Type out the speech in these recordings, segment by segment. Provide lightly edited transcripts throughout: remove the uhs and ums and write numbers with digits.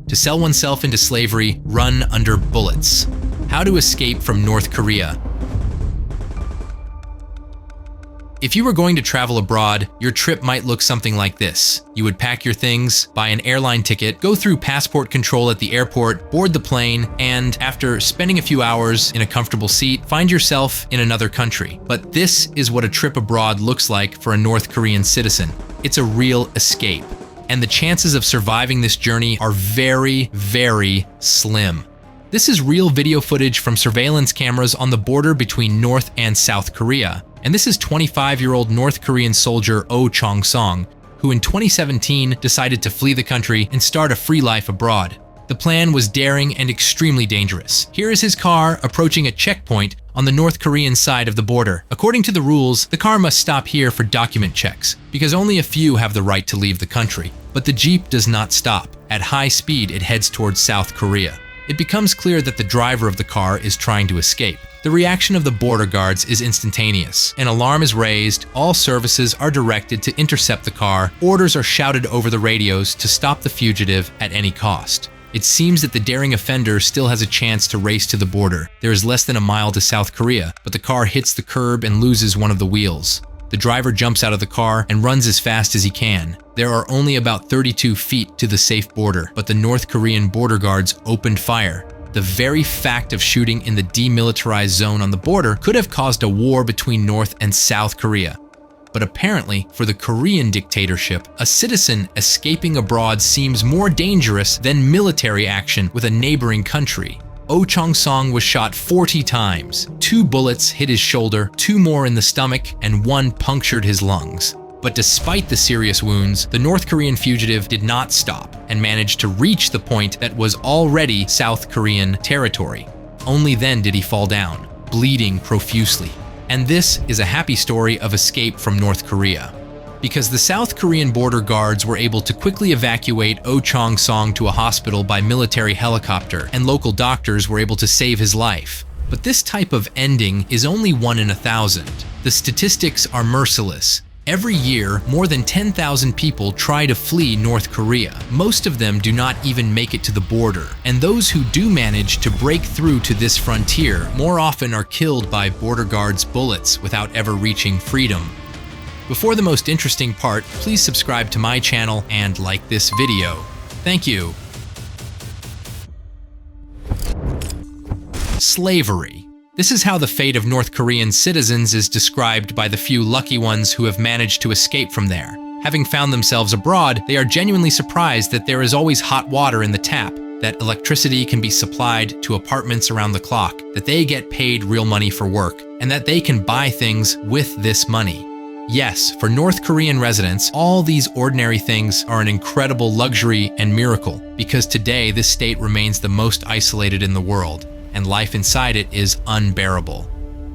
To sell oneself into slavery, run under bullets. How to escape from North Korea. If you were going to travel abroad, your trip might look something like this. You would pack your things, buy an airline ticket, go through passport control at the airport, board the plane, and after spending a few hours in a comfortable seat, find yourself in another country. But this is what a trip abroad looks like for a North Korean citizen. It's a real escape. And the chances of surviving this journey are very, very slim. This is real video footage from surveillance cameras on the border between North and South Korea. And this is 25-year-old North Korean soldier Oh Chong-song, who in 2017 decided to flee the country and start a free life abroad. The plan was daring and extremely dangerous. Here is his car approaching a checkpoint on the North Korean side of the border. According to the rules, the car must stop here for document checks, because only a few have the right to leave the country. But the Jeep does not stop. At high speed, it heads towards South Korea. It becomes clear that the driver of the car is trying to escape. The reaction of the border guards is instantaneous. An alarm is raised, all services are directed to intercept the car, orders are shouted over the radios to stop the fugitive at any cost. It seems that the daring offender still has a chance to race to the border. There is less than a mile to South Korea, but the car hits the curb and loses one of the wheels. The driver jumps out of the car and runs as fast as he can. There are only about 32 feet to the safe border, but the North Korean border guards opened fire. The very fact of shooting in the demilitarized zone on the border could have caused a war between North and South Korea. But apparently, for the Korean dictatorship, a citizen escaping abroad seems more dangerous than military action with a neighboring country. Oh Chong-song was shot 40 times. 2 bullets hit his shoulder, 2 more in the stomach, and 1 punctured his lungs. But despite the serious wounds, the North Korean fugitive did not stop and managed to reach the point that was already South Korean territory. Only then did he fall down, bleeding profusely. And this is a happy story of escape from North Korea, because the South Korean border guards were able to quickly evacuate Oh Chong-song to a hospital by military helicopter, and local doctors were able to save his life. But this type of ending is only 1 in 1,000. The statistics are merciless. Every year, more than 10,000 people try to flee North Korea. Most of them do not even make it to the border, and those who do manage to break through to this frontier more often are killed by border guards' bullets without ever reaching freedom. Before the most interesting part, please subscribe to my channel and like this video. Thank you. Slavery. This is how the fate of North Korean citizens is described by the few lucky ones who have managed to escape from there. Having found themselves abroad, they are genuinely surprised that there is always hot water in the tap, that electricity can be supplied to apartments around the clock, that they get paid real money for work, and that they can buy things with this money. Yes, for North Korean residents, all these ordinary things are an incredible luxury and miracle, because today this state remains the most isolated in the world, and life inside it is unbearable.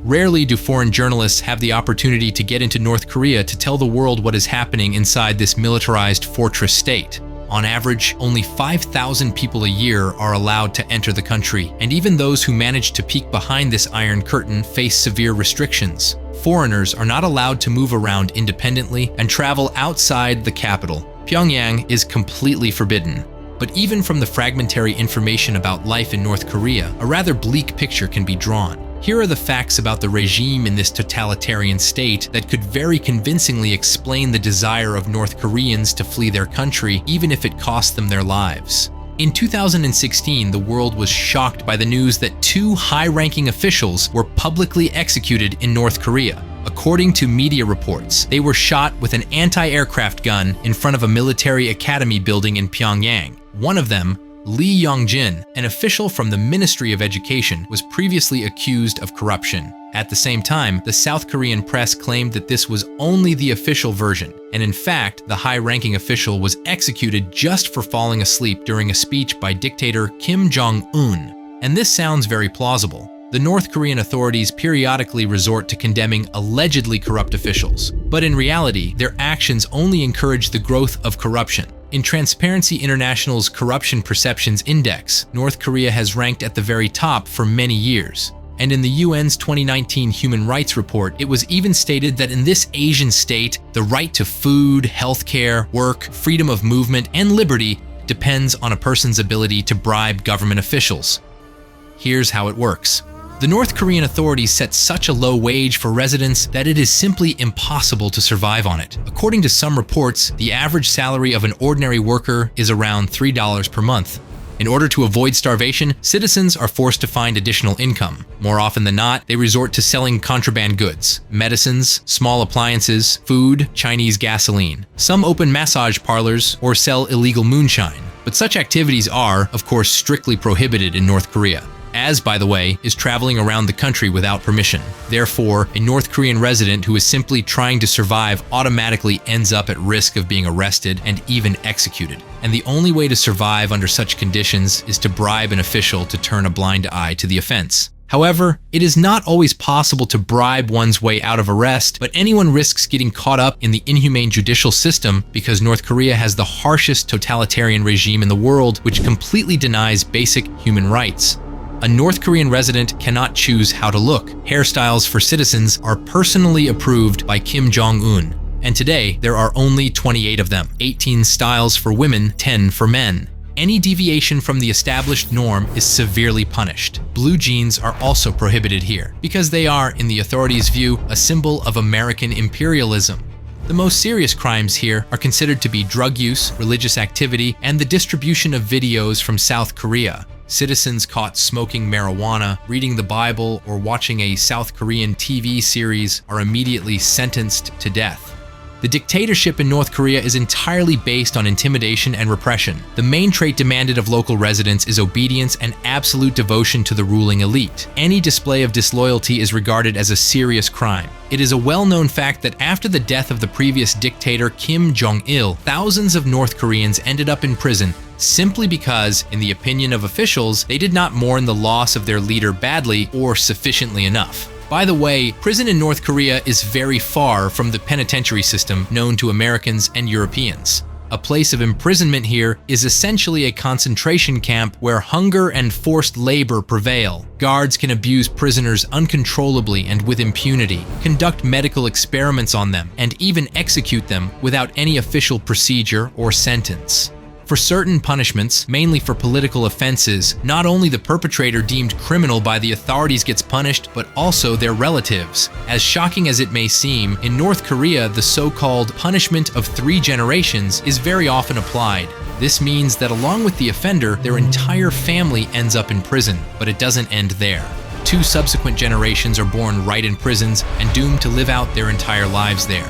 Rarely do foreign journalists have the opportunity to get into North Korea to tell the world what is happening inside this militarized fortress state. On average, only 5,000 people a year are allowed to enter the country, and even those who manage to peek behind this iron curtain face severe restrictions. Foreigners are not allowed to move around independently and travel outside the capital. Pyongyang is completely forbidden. But even from the fragmentary information about life in North Korea, a rather bleak picture can be drawn. Here are the facts about the regime in this totalitarian state that could very convincingly explain the desire of North Koreans to flee their country, even if it cost them their lives. In 2016, the world was shocked by the news that 2 high-ranking officials were publicly executed in North Korea. According to media reports, they were shot with an anti-aircraft gun in front of a military academy building in Pyongyang. One of them, Lee Yong-jin, an official from the Ministry of Education, was previously accused of corruption. At the same time, the South Korean press claimed that this was only the official version, and in fact, the high-ranking official was executed just for falling asleep during a speech by dictator Kim Jong-un. And this sounds very plausible. The North Korean authorities periodically resort to condemning allegedly corrupt officials, but in reality, their actions only encourage the growth of corruption. In Transparency International's Corruption Perceptions Index, North Korea has ranked at the very top for many years. And in the UN's 2019 Human Rights Report, it was even stated that in this Asian state, the right to food, healthcare, work, freedom of movement, and liberty depends on a person's ability to bribe government officials. Here's how it works. The North Korean authorities set such a low wage for residents that it is simply impossible to survive on it. According to some reports, the average salary of an ordinary worker is around $3 per month. In order to avoid starvation, citizens are forced to find additional income. More often than not, they resort to selling contraband goods, medicines, small appliances, food, Chinese gasoline. Some open massage parlors or sell illegal moonshine. But such activities are, of course, strictly prohibited in North Korea. As, by the way, is traveling around the country without permission. Therefore, a North Korean resident who is simply trying to survive automatically ends up at risk of being arrested and even executed. And the only way to survive under such conditions is to bribe an official to turn a blind eye to the offense. However, it is not always possible to bribe one's way out of arrest, but anyone risks getting caught up in the inhumane judicial system because North Korea has the harshest totalitarian regime in the world, which completely denies basic human rights. A North Korean resident cannot choose how to look. Hairstyles for citizens are personally approved by Kim Jong-un, and today there are only 28 of them, 18 styles for women, 10 for men. Any deviation from the established norm is severely punished. Blue jeans are also prohibited here, because they are, in the authorities' view, a symbol of American imperialism. The most serious crimes here are considered to be drug use, religious activity, and the distribution of videos from South Korea. Citizens caught smoking marijuana, reading the Bible, or watching a South Korean TV series are immediately sentenced to death. The dictatorship in North Korea is entirely based on intimidation and repression. The main trait demanded of local residents is obedience and absolute devotion to the ruling elite. Any display of disloyalty is regarded as a serious crime. It is a well-known fact that after the death of the previous dictator Kim Jong-il, thousands of North Koreans ended up in prison simply because, in the opinion of officials, they did not mourn the loss of their leader badly or sufficiently enough. By the way, prison in North Korea is very far from the penitentiary system known to Americans and Europeans. A place of imprisonment here is essentially a concentration camp where hunger and forced labor prevail. Guards can abuse prisoners uncontrollably and with impunity, conduct medical experiments on them, and even execute them without any official procedure or sentence. For certain punishments, mainly for political offenses, not only the perpetrator deemed criminal by the authorities gets punished, but also their relatives. As shocking as it may seem, in North Korea, the so-called punishment of 3 generations is very often applied. This means that along with the offender, their entire family ends up in prison, but it doesn't end there. 2 subsequent generations are born right in prisons and doomed to live out their entire lives there.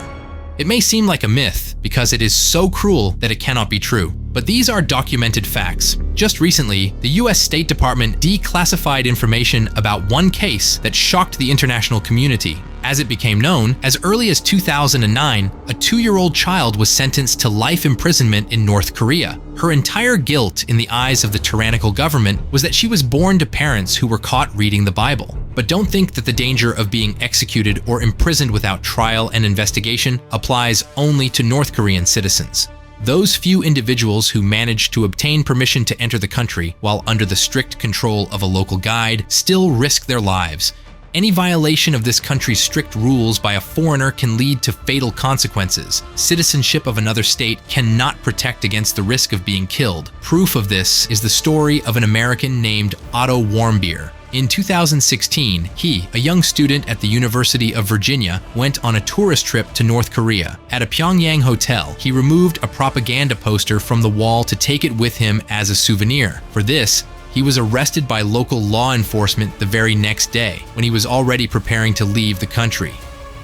It may seem like a myth because it is so cruel that it cannot be true, but these are documented facts. Just recently, the US State Department declassified information about one case that shocked the international community. As it became known, as early as 2009, a 2-year-old child was sentenced to life imprisonment in North Korea. Her entire guilt in the eyes of the tyrannical government was that she was born to parents who were caught reading the Bible. But don't think that the danger of being executed or imprisoned without trial and investigation applies only to North Korean citizens. Those few individuals who managed to obtain permission to enter the country while under the strict control of a local guide still risk their lives. Any violation of this country's strict rules by a foreigner can lead to fatal consequences. Citizenship of another state cannot protect against the risk of being killed. Proof of this is the story of an American named Otto Warmbier. In 2016, he, a young student at the University of Virginia, went on a tourist trip to North Korea. At a Pyongyang hotel, he removed a propaganda poster from the wall to take it with him as a souvenir. For this, he was arrested by local law enforcement the very next day, when he was already preparing to leave the country.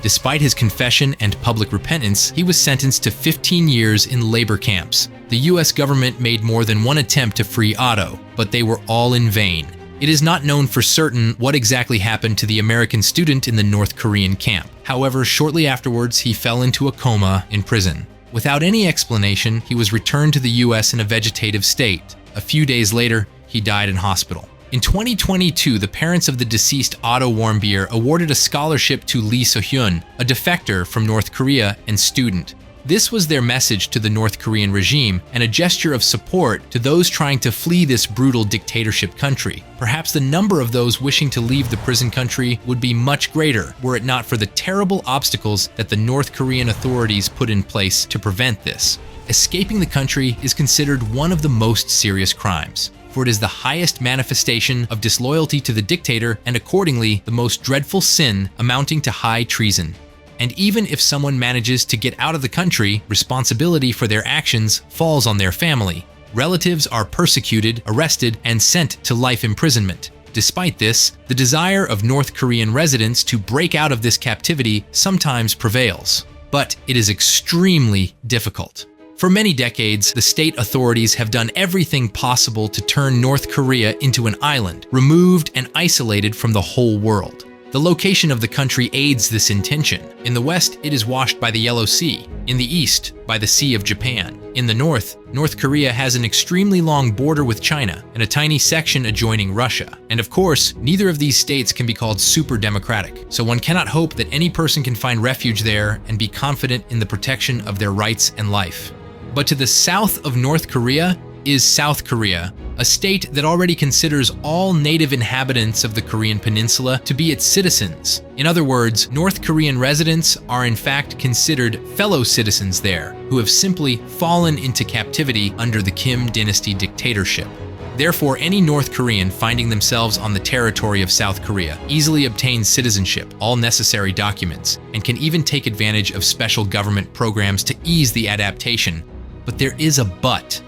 Despite his confession and public repentance, he was sentenced to 15 years in labor camps. The US government made more than one attempt to free Otto, but they were all in vain. It is not known for certain what exactly happened to the American student in the North Korean camp. However, shortly afterwards, he fell into a coma in prison. Without any explanation, he was returned to the US in a vegetative state. A few days later, he died in hospital. In 2022, the parents of the deceased Otto Warmbier awarded a scholarship to Lee So-hyun, a defector from North Korea and student. This was their message to the North Korean regime and a gesture of support to those trying to flee this brutal dictatorship country. Perhaps the number of those wishing to leave the prison country would be much greater were it not for the terrible obstacles that the North Korean authorities put in place to prevent this. escaping the country is considered one of the most serious crimes, for it is the highest manifestation of disloyalty to the dictator and accordingly the most dreadful sin, amounting to high treason. And even if someone manages to get out of the country, responsibility for their actions falls on their family. Relatives are persecuted, arrested, and sent to life imprisonment. Despite this, the desire of North Korean residents to break out of this captivity sometimes prevails, but it is extremely difficult. For many decades, the state authorities have done everything possible to turn North Korea into an island, removed and isolated from the whole world. The location of the country aids this intention. In the west, it is washed by the Yellow Sea. In the east, by the Sea of Japan. In the north, North Korea has an extremely long border with China and a tiny section adjoining Russia. And of course, neither of these states can be called super democratic, so one cannot hope that any person can find refuge there and be confident in the protection of their rights and life. But to the south of North Korea is South Korea, a state that already considers all native inhabitants of the Korean peninsula to be its citizens. In other words, North Korean residents are in fact considered fellow citizens there, who have simply fallen into captivity under the Kim dynasty dictatorship. Therefore, any North Korean finding themselves on the territory of South Korea easily obtains citizenship, all necessary documents, and can even take advantage of special government programs to ease the adaptation. But there is a but.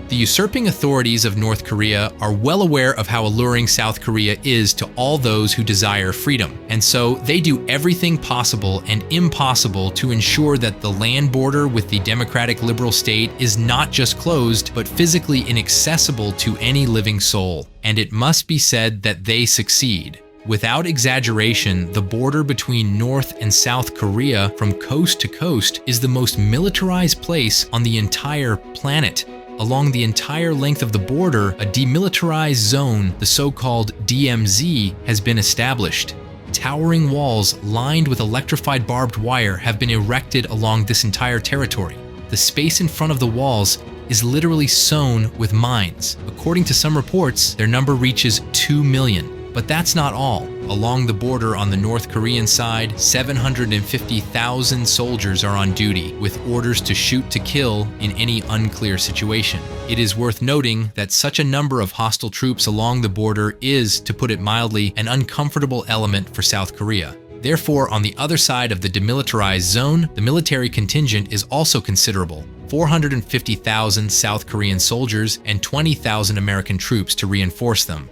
The usurping authorities of North Korea are well aware of how alluring South Korea is to all those who desire freedom, and so they do everything possible and impossible to ensure that the land border with the democratic liberal state is not just closed, but physically inaccessible to any living soul. And it must be said that they succeed. Without exaggeration, the border between North and South Korea from coast to coast is the most militarized place on the entire planet. Along the entire length of the border, a demilitarized zone, the so-called DMZ, has been established. Towering walls lined with electrified barbed wire have been erected along this entire territory. The space in front of the walls is literally sown with mines. According to some reports, their number reaches 2 million. But that's not all. Along the border on the North Korean side, 750,000 soldiers are on duty, with orders to shoot to kill in any unclear situation. It is worth noting that such a number of hostile troops along the border is, to put it mildly, an uncomfortable element for South Korea. Therefore, on the other side of the demilitarized zone, the military contingent is also considerable. 450,000 South Korean soldiers and 20,000 American troops to reinforce them.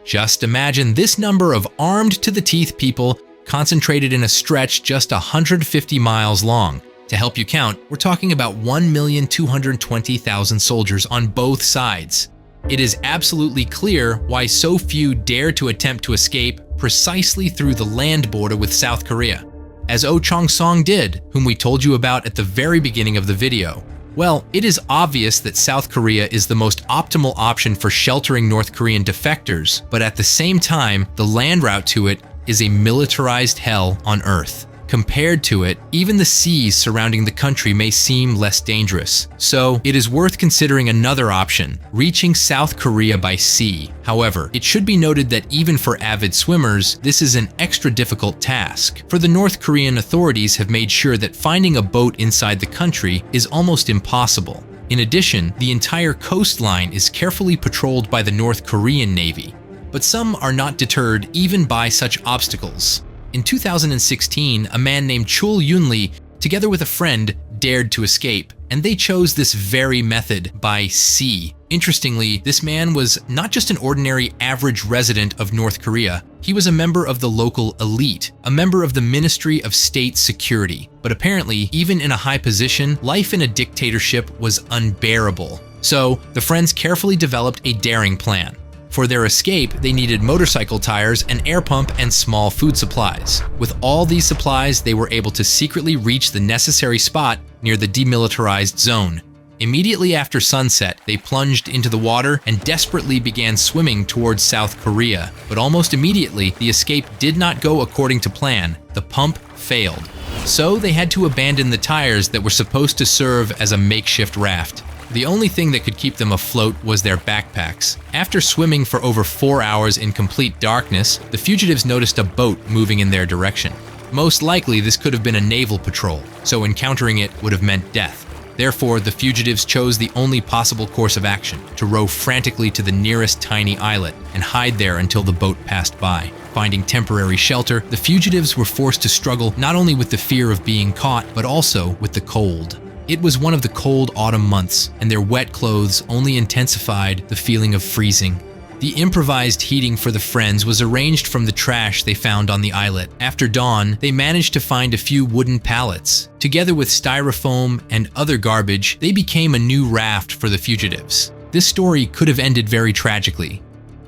Just imagine this number of armed-to-the-teeth people concentrated in a stretch just 150 miles long. To help you count, we're talking about 1,220,000 soldiers on both sides. It is absolutely clear why so few dare to attempt to escape precisely through the land border with South Korea, as Oh Chong-song did, whom we told you about at the very beginning of the video. Well, it is obvious that South Korea is the most optimal option for sheltering North Korean defectors, but at the same time, the land route to it is a militarized hell on Earth. Compared to it, even the seas surrounding the country may seem less dangerous. So, it is worth considering another option, reaching South Korea by sea. However, it should be noted that even for avid swimmers, this is an extra difficult task, for the North Korean authorities have made sure that finding a boat inside the country is almost impossible. In addition, the entire coastline is carefully patrolled by the North Korean Navy. But some are not deterred even by such obstacles. In 2016, a man named Chul Yun-lee, together with a friend, dared to escape, and they chose this very method, by sea. Interestingly, this man was not just an ordinary average resident of North Korea, he was a member of the local elite, a member of the Ministry of State Security. But apparently, even in a high position, life in a dictatorship was unbearable. So, the friends carefully developed a daring plan. For their escape, they needed motorcycle tires, an air pump, and small food supplies. With all these supplies, they were able to secretly reach the necessary spot near the demilitarized zone. Immediately after sunset, they plunged into the water and desperately began swimming towards South Korea. But almost immediately, the escape did not go according to plan. The pump failed. So they had to abandon the tires that were supposed to serve as a makeshift raft. The only thing that could keep them afloat was their backpacks. After swimming for over 4 hours in complete darkness, the fugitives noticed a boat moving in their direction. Most likely, this could have been a naval patrol, so encountering it would have meant death. Therefore, the fugitives chose the only possible course of action, to row frantically to the nearest tiny islet and hide there until the boat passed by. Finding temporary shelter, the fugitives were forced to struggle not only with the fear of being caught, but also with the cold. It was one of the cold autumn months, and their wet clothes only intensified the feeling of freezing. The improvised heating for the friends was arranged from the trash they found on the islet. After dawn, they managed to find a few wooden pallets. Together with styrofoam and other garbage, they became a new raft for the fugitives. This story could have ended very tragically,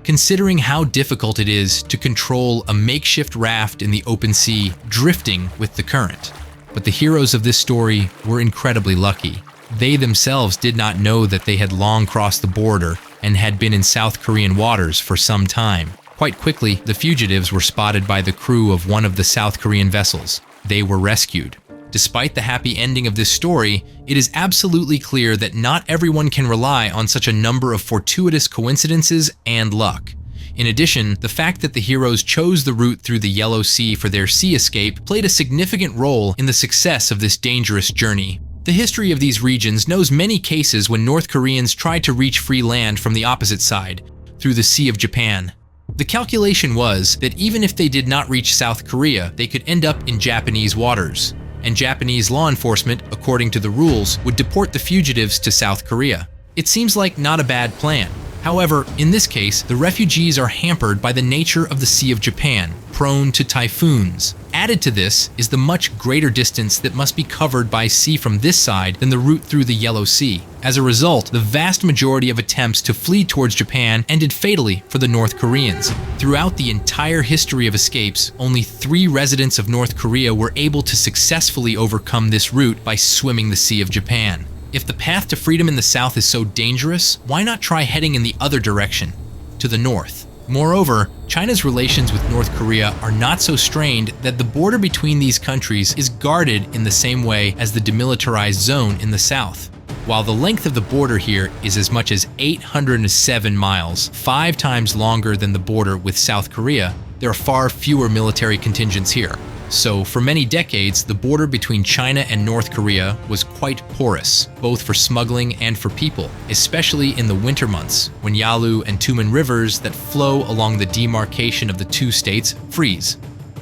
considering how difficult it is to control a makeshift raft in the open sea, drifting with the current. But the heroes of this story were incredibly lucky. They themselves did not know that they had long crossed the border and had been in South Korean waters for some time. Quite quickly, the fugitives were spotted by the crew of one of the South Korean vessels. They were rescued. Despite the happy ending of this story, it is absolutely clear that not everyone can rely on such a number of fortuitous coincidences and luck. In addition, the fact that the heroes chose the route through the Yellow Sea for their sea escape played a significant role in the success of this dangerous journey. The history of these regions knows many cases when North Koreans tried to reach free land from the opposite side, through the Sea of Japan. The calculation was that even if they did not reach South Korea, they could end up in Japanese waters, and Japanese law enforcement, according to the rules, would deport the fugitives to South Korea. It seems like not a bad plan. However, in this case, the refugees are hampered by the nature of the Sea of Japan, prone to typhoons. Added to this is the much greater distance that must be covered by sea from this side than the route through the Yellow Sea. As a result, the vast majority of attempts to flee towards Japan ended fatally for the North Koreans. Throughout the entire history of escapes, only 3 residents of North Korea were able to successfully overcome this route by swimming the Sea of Japan. If the path to freedom in the south is so dangerous, why not try heading in the other direction, to the north? Moreover, China's relations with North Korea are not so strained that the border between these countries is guarded in the same way as the demilitarized zone in the south. While the length of the border here is as much as 807 miles, 5 times longer than the border with South Korea, there are far fewer military contingents here. So, for many decades, the border between China and North Korea was quite porous, both for smuggling and for people, especially in the winter months, when Yalu and Tumen rivers that flow along the demarcation of the two states freeze.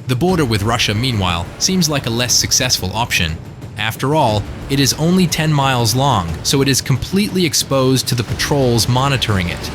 The border with Russia, meanwhile, seems like a less successful option. After all, it is only 10 miles long, so it is completely exposed to the patrols monitoring it.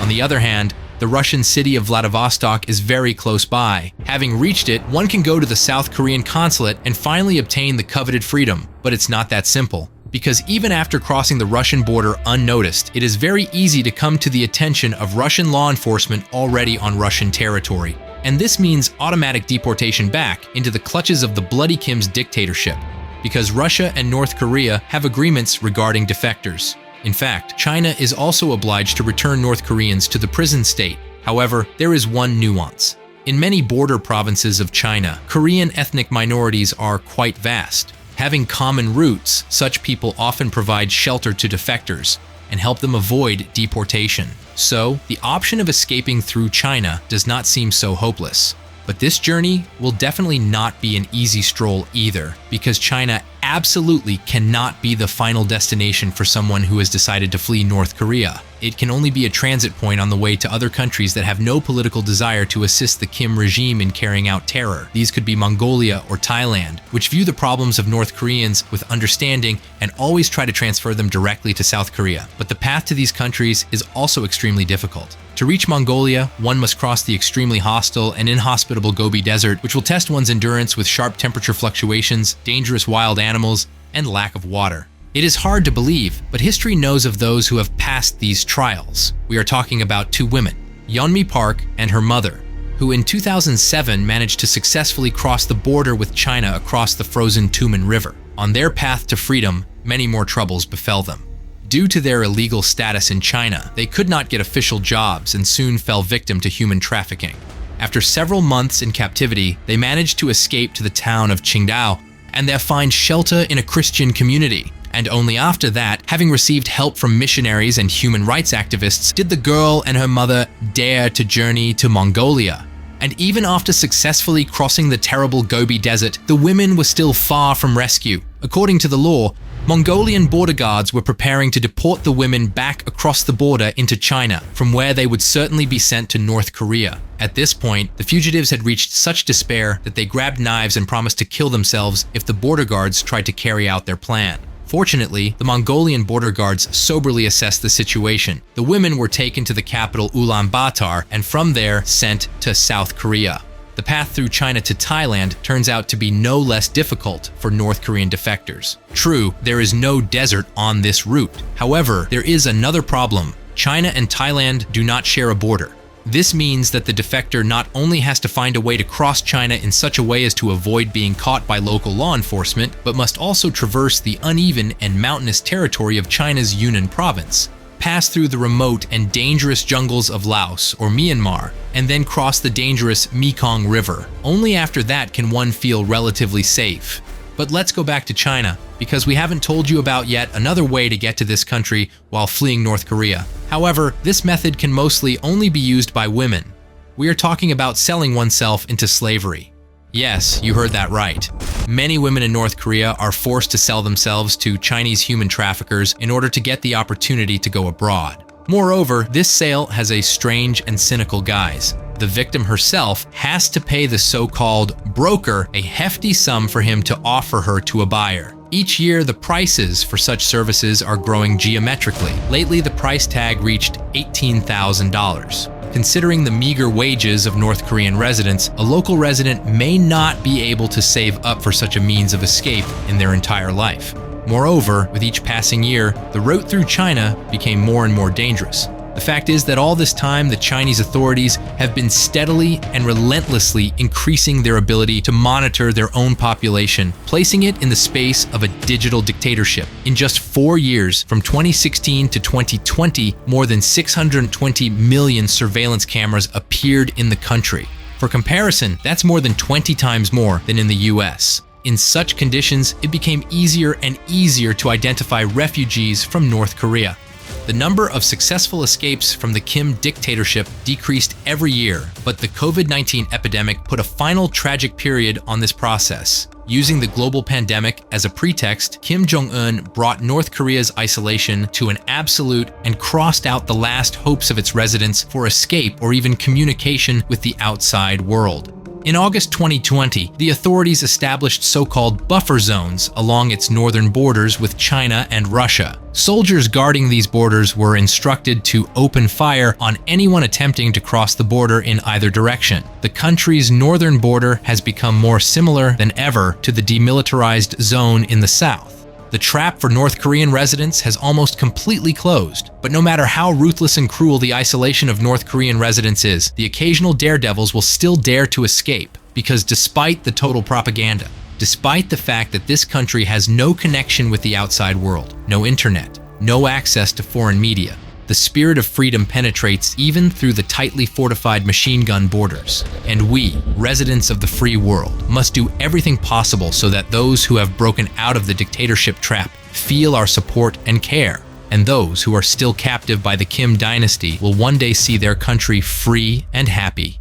On the other hand, the Russian city of Vladivostok is very close by. Having reached it, one can go to the South Korean consulate and finally obtain the coveted freedom. But it's not that simple, because even after crossing the Russian border unnoticed, it is very easy to come to the attention of Russian law enforcement already on Russian territory. And this means automatic deportation back into the clutches of the Bloody Kim's dictatorship, because Russia and North Korea have agreements regarding defectors. In fact, China is also obliged to return North Koreans to the prison state. However, there is one nuance. In many border provinces of China, Korean ethnic minorities are quite vast. Having common roots, such people often provide shelter to defectors and help them avoid deportation. So, the option of escaping through China does not seem so hopeless. But this journey will definitely not be an easy stroll either, because China absolutely cannot be the final destination for someone who has decided to flee North Korea. It can only be a transit point on the way to other countries that have no political desire to assist the Kim regime in carrying out terror. These could be Mongolia or Thailand, which view the problems of North Koreans with understanding and always try to transfer them directly to South Korea. But the path to these countries is also extremely difficult. To reach Mongolia, one must cross the extremely hostile and inhospitable Gobi Desert, which will test one's endurance with sharp temperature fluctuations, dangerous wild animals, and lack of water. It is hard to believe, but history knows of those who have passed these trials. We are talking about 2 women, Yeonmi Park and her mother, who in 2007 managed to successfully cross the border with China across the frozen Tumen River. On their path to freedom, many more troubles befell them. Due to their illegal status in China, they could not get official jobs and soon fell victim to human trafficking. After several months in captivity, they managed to escape to the town of Qingdao and there find shelter in a Christian community. And only after that, having received help from missionaries and human rights activists, did the girl and her mother dare to journey to Mongolia. And even after successfully crossing the terrible Gobi Desert, the women were still far from rescue. According to the law, Mongolian border guards were preparing to deport the women back across the border into China, from where they would certainly be sent to North Korea. At this point, the fugitives had reached such despair that they grabbed knives and promised to kill themselves if the border guards tried to carry out their plan. Fortunately, the Mongolian border guards soberly assessed the situation. The women were taken to the capital Ulaanbaatar and from there sent to South Korea. The path through China to Thailand turns out to be no less difficult for North Korean defectors. True, there is no desert on this route. However, there is another problem. China and Thailand do not share a border. This means that the defector not only has to find a way to cross China in such a way as to avoid being caught by local law enforcement, but must also traverse the uneven and mountainous territory of China's Yunnan province, pass through the remote and dangerous jungles of Laos or Myanmar, and then cross the dangerous Mekong River. Only after that can one feel relatively safe. But let's go back to China, because we haven't told you about yet another way to get to this country while fleeing North Korea. However, this method can mostly only be used by women. We are talking about selling oneself into slavery. Yes, you heard that right. Many women in North Korea are forced to sell themselves to Chinese human traffickers in order to get the opportunity to go abroad. Moreover, this sale has a strange and cynical guise. The victim herself has to pay the so-called broker a hefty sum for him to offer her to a buyer. Each year, the prices for such services are growing geometrically. Lately, the price tag reached $18,000. Considering the meager wages of North Korean residents, a local resident may not be able to save up for such a means of escape in their entire life. Moreover, with each passing year, the route through China became more and more dangerous. The fact is that all this time, the Chinese authorities have been steadily and relentlessly increasing their ability to monitor their own population, placing it in the space of a digital dictatorship. In just 4 years, from 2016 to 2020, more than 620 million surveillance cameras appeared in the country. For comparison, that's more than 20 times more than in the US. In such conditions, it became easier and easier to identify refugees from North Korea. The number of successful escapes from the Kim dictatorship decreased every year, but the COVID-19 epidemic put a final tragic period on this process. Using the global pandemic as a pretext, Kim Jong-un brought North Korea's isolation to an absolute and crossed out the last hopes of its residents for escape or even communication with the outside world. In August 2020, the authorities established so-called buffer zones along its northern borders with China and Russia. Soldiers guarding these borders were instructed to open fire on anyone attempting to cross the border in either direction. The country's northern border has become more similar than ever to the demilitarized zone in the south. The trap for North Korean residents has almost completely closed. But no matter how ruthless and cruel the isolation of North Korean residents is, the occasional daredevils will still dare to escape, because despite the total propaganda, despite the fact that this country has no connection with the outside world, no internet, no access to foreign media, the spirit of freedom penetrates even through the tightly fortified machine gun borders. And we, residents of the free world, must do everything possible so that those who have broken out of the dictatorship trap feel our support and care. And those who are still captive by the Kim dynasty will one day see their country free and happy.